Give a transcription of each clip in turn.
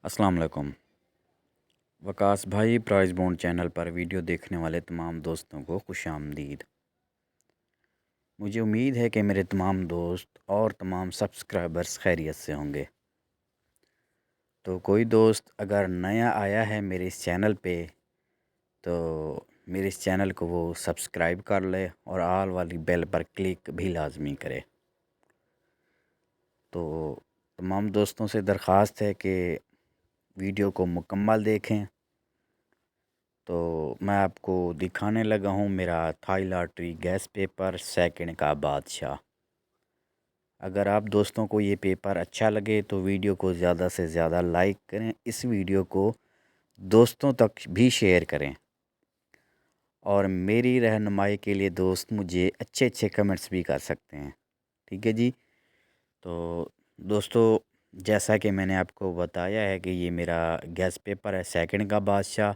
अस्सलाम वालेकुम। वकास भाई प्राइस बॉन्ड चैनल पर वीडियो देखने वाले तमाम दोस्तों को खुशामदीद। मुझे उम्मीद है कि मेरे तमाम दोस्त और तमाम सब्सक्राइबर्स खैरियत से होंगे। तो कोई दोस्त अगर नया आया है मेरे इस चैनल पे तो मेरे इस चैनल को वो सब्सक्राइब कर ले और आल वाली बेल पर क्लिक भी लाजमी करे। तो तमाम दोस्तों से दरख्वास्त है कि वीडियो को मुकम्मल देखें। तो मैं आपको दिखाने लगा हूँ मेरा Thai lottery guess paper second का बादशाह। अगर आप दोस्तों को ये पेपर अच्छा लगे तो वीडियो को ज़्यादा से ज़्यादा लाइक करें, इस वीडियो को दोस्तों तक भी शेयर करें और मेरी रहनुमाई के लिए दोस्त मुझे अच्छे अच्छे कमेंट्स भी कर सकते हैं। ठीक है जी। तो दोस्तों, जैसा कि मैंने आपको बताया है कि ये मेरा गैस पेपर है सेकंड का बादशाह।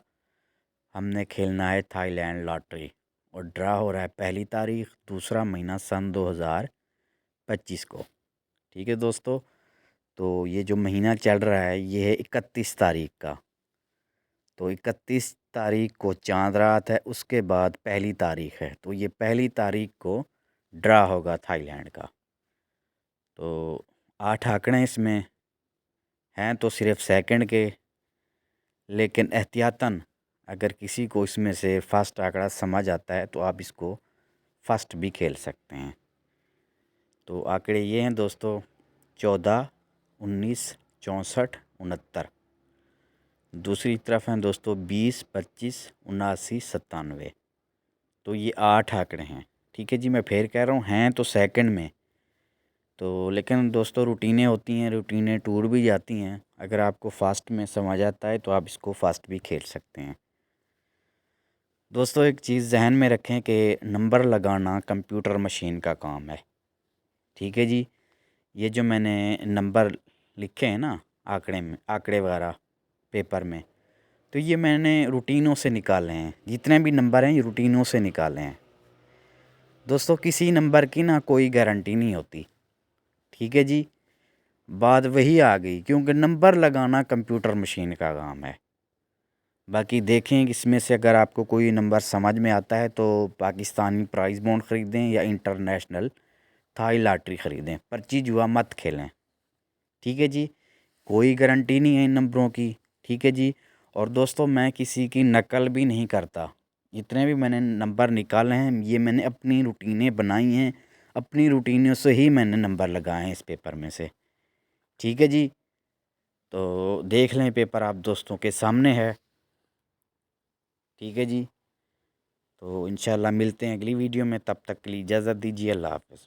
हमने खेलना है थाईलैंड लॉटरी और ड्रा हो रहा है 1 तारीख दूसरा महीना सन 2025 को। ठीक है दोस्तों, तो ये जो महीना चल रहा है ये है 31 तारीख का। तो 31 तारीख को चांद रात है, उसके बाद 1 तारीख है। तो ये 1 तारीख को ड्रा होगा थाईलैंड का। तो 8 आंकड़े इसमें हैं तो सिर्फ सेकंड के, लेकिन एहतियातन अगर किसी को इसमें से फर्स्ट आंकड़ा समझ आता है तो आप इसको फर्स्ट भी खेल सकते हैं। तो आंकड़े ये हैं दोस्तों: 14, 19, 64, 69। दूसरी तरफ हैं दोस्तों 20, 25, 79, 97। तो ये 8 आंकड़े हैं। ठीक है जी, मैं फिर कह रहा हूँ हैं तो सेकंड में। तो लेकिन दोस्तों रूटीनें होती हैं, रूटीनें टूट भी जाती हैं। अगर आपको फास्ट में समझ आता है तो आप इसको फास्ट भी खेल सकते हैं। दोस्तों एक चीज़ जहन में रखें कि नंबर लगाना कंप्यूटर मशीन का काम है। ठीक है जी। ये जो मैंने नंबर लिखे हैं ना आंकड़े में, आंकड़े वगैरह पेपर में, तो ये मैंने रूटीनों से निकाले हैं। जितने भी नंबर हैं ये रूटीनों से निकाले हैं। दोस्तों किसी नंबर की ना कोई गारंटी नहीं होती। ठीक है जी। बात वही आ गई, क्योंकि नंबर लगाना कंप्यूटर मशीन का काम है। बाकी देखें इसमें से अगर आपको कोई नंबर समझ में आता है तो पाकिस्तानी प्राइस बॉन्ड ख़रीदें या इंटरनेशनल थाई लॉटरी ख़रीदें, पर्ची जुआ मत खेलें। ठीक है जी। कोई गारंटी नहीं है इन नंबरों की। ठीक है जी। और दोस्तों मैं किसी की नकल भी नहीं करता। जितने भी मैंने नंबर निकाले हैं ये मैंने अपनी रूटीनें बनाई हैं, अपनी रूटीनों से ही मैंने नंबर लगाए हैं इस पेपर में से। ठीक है जी। तो देख लें पेपर, आप दोस्तों के सामने है। ठीक है जी। तो इंशाल्लाह मिलते हैं अगली वीडियो में, तब तक के लिए इजाज़त दीजिए। अल्लाह हाफ़िज़।